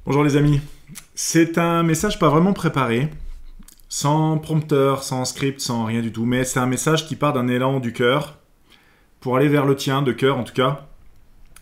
Bonjour les amis, c'est un message pas vraiment préparé, sans prompteur, sans script, sans rien du tout, mais c'est un message qui part d'un élan du cœur, pour aller vers le tien, de cœur en tout cas,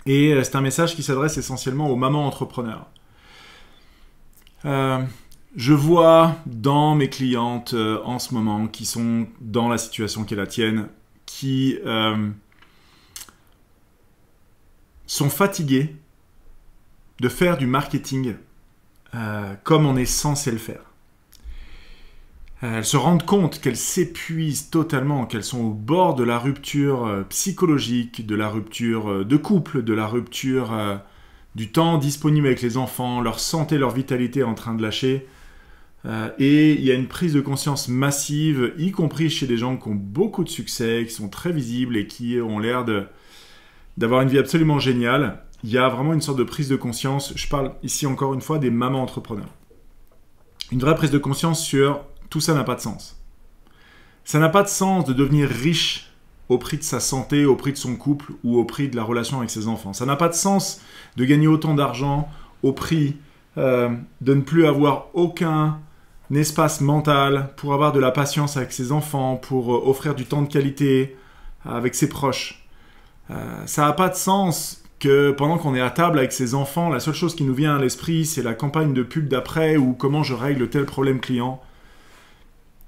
et c'est un message qui s'adresse essentiellement aux mamans entrepreneurs. Je vois dans mes clientes en ce moment qui sont dans la situation qui est la tienne, qui sont fatiguées de faire du marketing comme on est censé le faire. Elles se rendent compte qu'elles s'épuisent totalement, qu'elles sont au bord de la rupture psychologique, de la rupture de couple, de la rupture du temps disponible avec les enfants, leur santé, leur vitalité en train de lâcher. Et il y a une prise de conscience massive, y compris chez des gens qui ont beaucoup de succès, qui sont très visibles et qui ont l'air d'avoir une vie absolument géniale. Il y a vraiment une sorte de prise de conscience. Je parle ici encore une fois des mamans entrepreneurs. Une vraie prise de conscience sur tout ça n'a pas de sens. Ça n'a pas de sens de devenir riche au prix de sa santé, au prix de son couple ou au prix de la relation avec ses enfants. Ça n'a pas de sens de gagner autant d'argent au prix de ne plus avoir aucun espace mental pour avoir de la patience avec ses enfants, pour offrir du temps de qualité avec ses proches. Ça n'a pas de sens que pendant qu'on est à table avec ses enfants, la seule chose qui nous vient à l'esprit, c'est la campagne de pub d'après ou comment je règle tel problème client.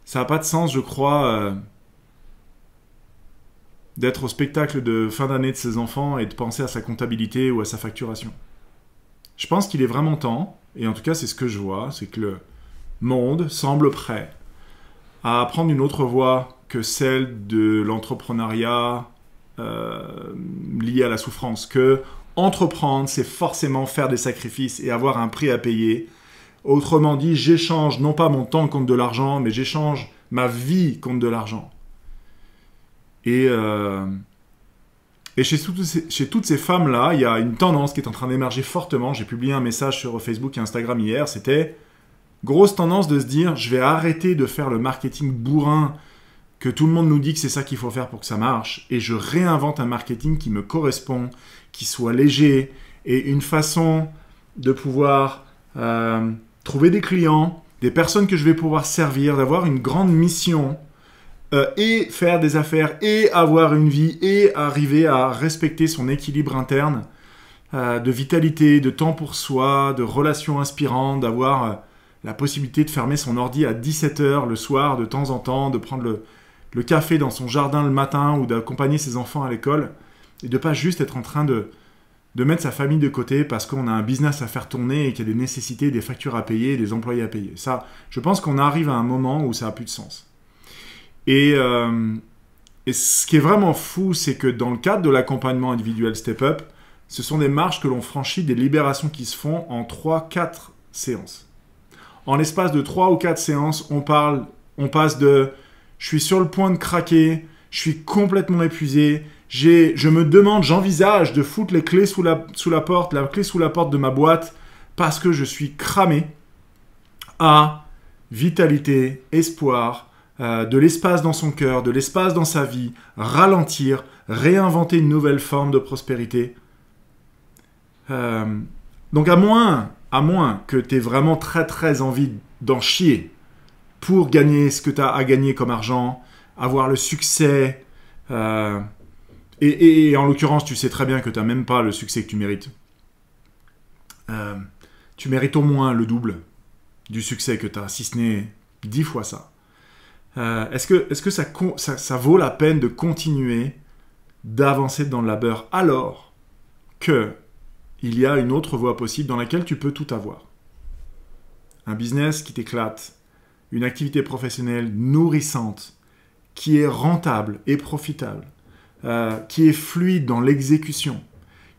Ça n'a pas de sens, je crois, d'être au spectacle de fin d'année de ses enfants et de penser à sa comptabilité ou à sa facturation. Je pense qu'il est vraiment temps, et en tout cas c'est ce que je vois, c'est que le monde semble prêt à prendre une autre voie que celle de l'entrepreneuriat lié à la souffrance, que entreprendre, c'est forcément faire des sacrifices et avoir un prix à payer. Autrement dit, j'échange non pas mon temps contre de l'argent, mais j'échange ma vie contre de l'argent. Et chez toutes ces femmes-là, il y a une tendance qui est en train d'émerger fortement. J'ai publié un message sur Facebook et Instagram hier, c'était grosse tendance de se dire, je vais arrêter de faire le marketing bourrin que tout le monde nous dit que c'est ça qu'il faut faire pour que ça marche, et je réinvente un marketing qui me correspond, qui soit léger, et une façon de pouvoir trouver des clients, des personnes que je vais pouvoir servir, d'avoir une grande mission, et faire des affaires, et avoir une vie, et arriver à respecter son équilibre interne, de vitalité, de temps pour soi, de relations inspirantes, d'avoir la possibilité de fermer son ordi à 17h le soir de temps en temps, de prendre le café dans son jardin le matin ou d'accompagner ses enfants à l'école et de pas juste être en train de mettre sa famille de côté parce qu'on a un business à faire tourner et qu'il y a des nécessités, des factures à payer, des employés à payer. Ça, je pense qu'on arrive à un moment où ça n'a plus de sens. Et ce qui est vraiment fou, c'est que dans le cadre de l'accompagnement individuel Step Up, ce sont des marches que l'on franchit, des libérations qui se font en 3-4 séances. En l'espace de 3 ou 4 séances, on passe de « je suis sur le point de craquer, je suis complètement épuisé, je me demande, j'envisage de foutre les clés sous la porte, la clé sous la porte de ma boîte parce que je suis cramé » à vitalité, espoir, de l'espace dans son cœur, de l'espace dans sa vie, ralentir, réinventer une nouvelle forme de prospérité. Donc à moins que tu aies vraiment très très envie d'en chier pour gagner ce que tu as à gagner comme argent, avoir le succès, et en l'occurrence, tu sais très bien que tu n'as même pas le succès que tu mérites. Tu mérites au moins le double du succès que tu as, si ce n'est 10 fois ça. Est-ce que ça vaut la peine de continuer d'avancer dans le labeur alors qu'il y a une autre voie possible dans laquelle tu peux tout avoir? Un business qui t'éclate, une activité professionnelle nourrissante, qui est rentable et profitable, qui est fluide dans l'exécution,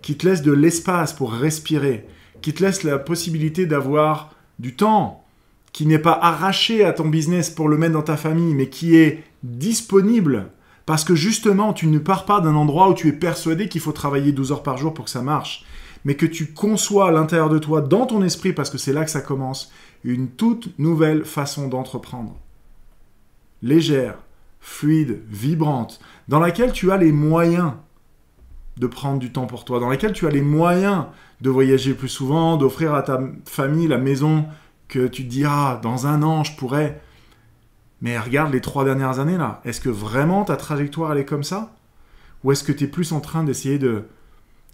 qui te laisse de l'espace pour respirer, qui te laisse la possibilité d'avoir du temps, qui n'est pas arraché à ton business pour le mettre dans ta famille, mais qui est disponible parce que justement, tu ne pars pas d'un endroit où tu es persuadé qu'il faut travailler 12 heures par jour pour que ça marche, mais que tu conçois à l'intérieur de toi, dans ton esprit, parce que c'est là que ça commence, une toute nouvelle façon d'entreprendre. Légère, fluide, vibrante, dans laquelle tu as les moyens de prendre du temps pour toi, dans laquelle tu as les moyens de voyager plus souvent, d'offrir à ta famille la maison que tu te dis « Ah, dans un an, je pourrais... » Mais regarde les 3 dernières années, là. Est-ce que vraiment ta trajectoire, elle est comme ça? Ou est-ce que tu es plus en train d'essayer de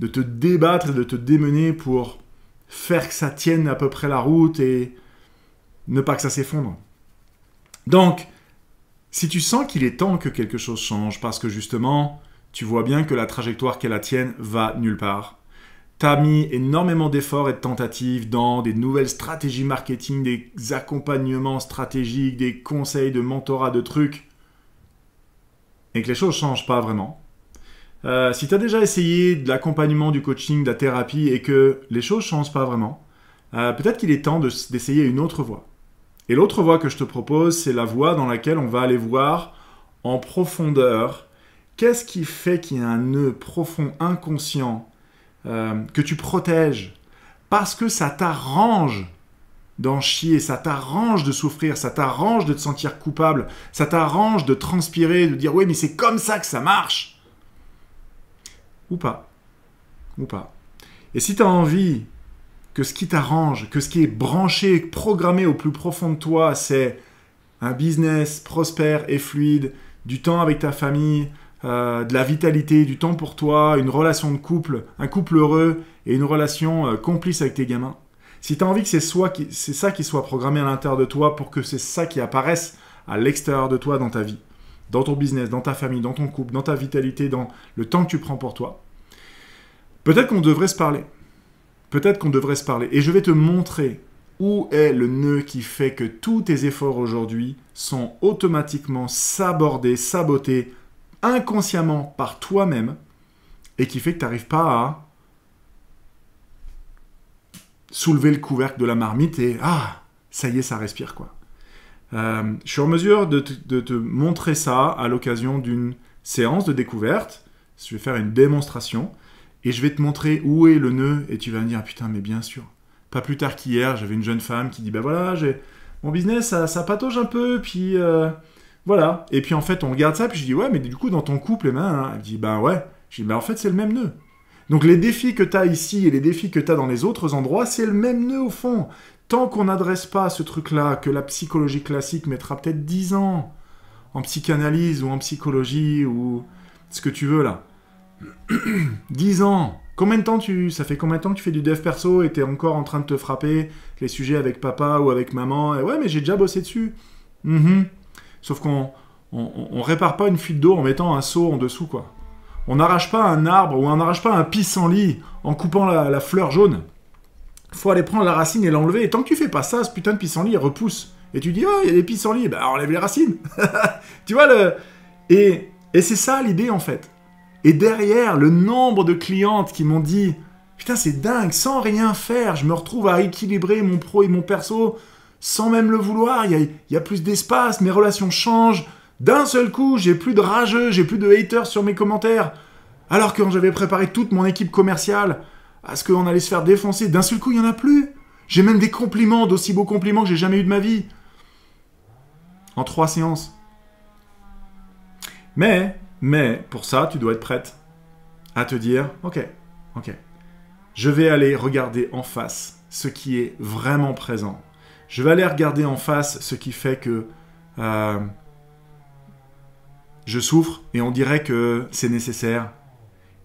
te débattre et de te démener pour faire que ça tienne à peu près la route et ne pas que ça s'effondre? Donc, si tu sens qu'il est temps que quelque chose change, parce que justement, tu vois bien que la trajectoire qu'est la tienne va nulle part, tu as mis énormément d'efforts et de tentatives dans des nouvelles stratégies marketing, des accompagnements stratégiques, des conseils de mentorat, de trucs, et que les choses ne changent pas vraiment. Si tu as déjà essayé de l'accompagnement, du coaching, de la thérapie, et que les choses ne changent pas vraiment, peut-être qu'il est temps d'essayer une autre voie. Et l'autre voie que je te propose, c'est la voie dans laquelle on va aller voir en profondeur qu'est-ce qui fait qu'il y a un nœud profond, inconscient, que tu protèges, parce que ça t'arrange d'en chier, ça t'arrange de souffrir, ça t'arrange de te sentir coupable, ça t'arrange de transpirer, de dire « Oui, mais c'est comme ça que ça marche !» Ou pas. Ou pas. Et si tu as envie que ce qui t'arrange, que ce qui est branché, programmé au plus profond de toi, c'est un business prospère et fluide, du temps avec ta famille, de la vitalité, du temps pour toi, une relation de couple, un couple heureux et une relation complice avec tes gamins. Si tu as envie que c'est ça qui soit programmé à l'intérieur de toi pour que c'est ça qui apparaisse à l'extérieur de toi dans ta vie, dans ton business, dans ta famille, dans ton couple, dans ta vitalité, dans le temps que tu prends pour toi, peut-être qu'on devrait se parler. Peut-être qu'on devrait se parler. Et je vais te montrer où est le nœud qui fait que tous tes efforts aujourd'hui sont automatiquement sabotés inconsciemment par toi-même et qui fait que tu n'arrives pas à soulever le couvercle de la marmite et « Ah, ça y est, ça respire quoi ». Je suis en mesure de te montrer ça à l'occasion d'une séance de découverte. Je vais faire une démonstration et je vais te montrer où est le nœud et tu vas me dire « Putain, mais bien sûr ». Pas plus tard qu'hier, j'avais une jeune femme qui dit « Ben voilà, mon business, ça patauge un peu, puis... voilà. » Et puis en fait, on regarde ça, puis je dis « Ouais, mais du coup, dans ton couple, elle me dit « Ben ouais. » Je dis « Ben en fait, c'est le même nœud. » Donc les défis que tu as ici et les défis que tu as dans les autres endroits, c'est le même nœud au fond. Tant qu'on n'adresse pas ce truc-là, que la psychologie classique mettra peut-être 10 ans en psychanalyse ou en psychologie ou ce que tu veux là. 10 ans. Ça fait combien de temps que tu fais du dev perso et tu es encore en train de te frapper les sujets avec papa ou avec maman? Et ouais, mais j'ai déjà bossé dessus. Sauf qu'on répare pas une fuite d'eau en mettant un seau en dessous, quoi. On n'arrache pas un arbre ou on n'arrache pas un pissenlit en coupant la fleur jaune. Faut aller prendre la racine et l'enlever. Et tant que tu fais pas ça, ce putain de pissenlit, il repousse. Et tu dis, oh, il y a des pissenlits, ben enlève les racines. Tu vois, et c'est ça l'idée, en fait. Et derrière, le nombre de clientes qui m'ont dit, putain, c'est dingue, sans rien faire, je me retrouve à équilibrer mon pro et mon perso, sans même le vouloir, il y a plus d'espace, mes relations changent. D'un seul coup, j'ai plus de rageux, j'ai plus de haters sur mes commentaires. Alors que quand j'avais préparé toute mon équipe commerciale à ce qu'on allait se faire défoncer, d'un seul coup, il n'y en a plus. J'ai même des compliments, d'aussi beaux compliments que j'ai jamais eu de ma vie. En 3 séances. Mais, pour ça, tu dois être prête à te dire, ok, je vais aller regarder en face ce qui est vraiment présent. Je vais aller regarder en face ce qui fait que je souffre et on dirait que c'est nécessaire.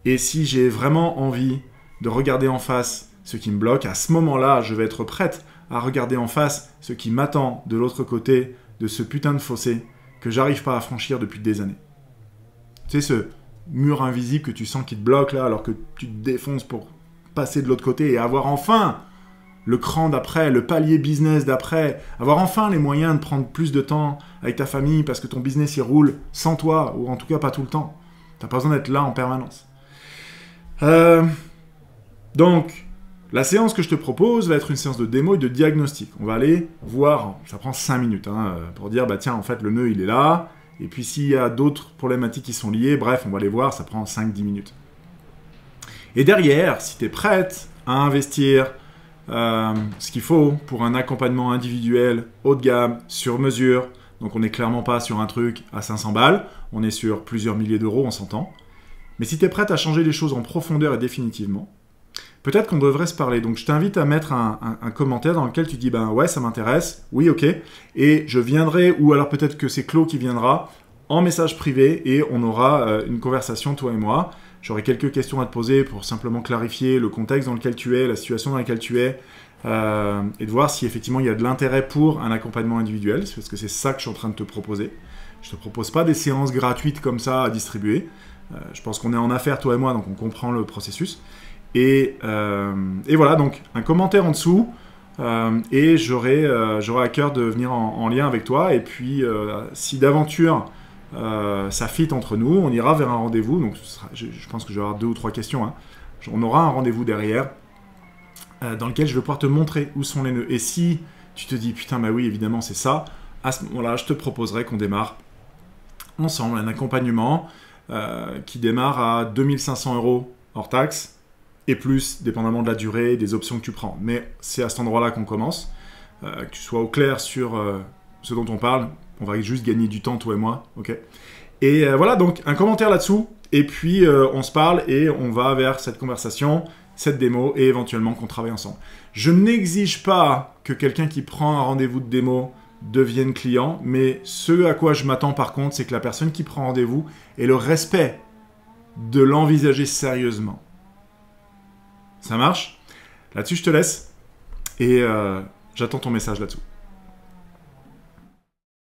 Et si j'ai vraiment envie de regarder en face ce qui me bloque, à ce moment-là, je vais être prête à regarder en face ce qui m'attend de l'autre côté de ce putain de fossé que j'arrive pas à franchir depuis des années. Tu sais, ce mur invisible que tu sens qui te bloque là, alors que tu te défonces pour passer de l'autre côté et avoir enfin le cran d'après, le palier business d'après, avoir enfin les moyens de prendre plus de temps avec ta famille parce que ton business il roule sans toi, ou en tout cas pas tout le temps. T'as pas besoin d'être là en permanence. Donc, la séance que je te propose va être une séance de démo et de diagnostic. On va aller voir, ça prend 5 minutes, pour dire, bah tiens, en fait, le nœud, il est là, et puis s'il y a d'autres problématiques qui sont liées, bref, on va les voir, ça prend 5-10 minutes. Et derrière, si tu es prête à investir ce qu'il faut pour un accompagnement individuel, haut de gamme, sur mesure, donc on n'est clairement pas sur un truc à 500 balles, on est sur plusieurs milliers d'euros, on s'entend. Mais si tu es prête à changer les choses en profondeur et définitivement, peut-être qu'on devrait se parler. Donc je t'invite à mettre un commentaire dans lequel tu dis ben ouais, ça m'intéresse, oui, ok, et je viendrai, ou alors peut-être que c'est Claude qui viendra en message privé et on aura une conversation, toi et moi. J'aurai quelques questions à te poser pour simplement clarifier le contexte dans lequel tu es, la situation dans laquelle tu es, et de voir si effectivement il y a de l'intérêt pour un accompagnement individuel, parce que c'est ça que je suis en train de te proposer. Je ne te propose pas des séances gratuites comme ça à distribuer. Je pense qu'on est en affaires, toi et moi, donc on comprend le processus. Et voilà, donc un commentaire en dessous, et j'aurai à cœur de venir en lien avec toi. Et puis, si d'aventure ça fit entre nous, on ira vers un rendez-vous. Donc, je pense que je vais avoir 2 ou 3 questions. Hein. On aura un rendez-vous derrière dans lequel je vais pouvoir te montrer où sont les nœuds. Et si tu te dis, putain, bah oui, évidemment, c'est ça, à ce moment-là, je te proposerai qu'on démarre ensemble un accompagnement qui démarre à 2500 € hors taxe et plus, dépendamment de la durée et des options que tu prends. Mais c'est à cet endroit-là qu'on commence. Que tu sois au clair sur ce dont on parle. On va juste gagner du temps, toi et moi. Ok. Et voilà, donc un commentaire là-dessous. Et puis, on se parle et on va vers cette conversation, cette démo, et éventuellement qu'on travaille ensemble. Je n'exige pas que quelqu'un qui prend un rendez-vous de démo devienne client, mais ce à quoi je m'attends par contre, c'est que la personne qui prend rendez-vous ait le respect de l'envisager sérieusement. Ça marche ? Là-dessus, je te laisse et j'attends ton message là-dessous.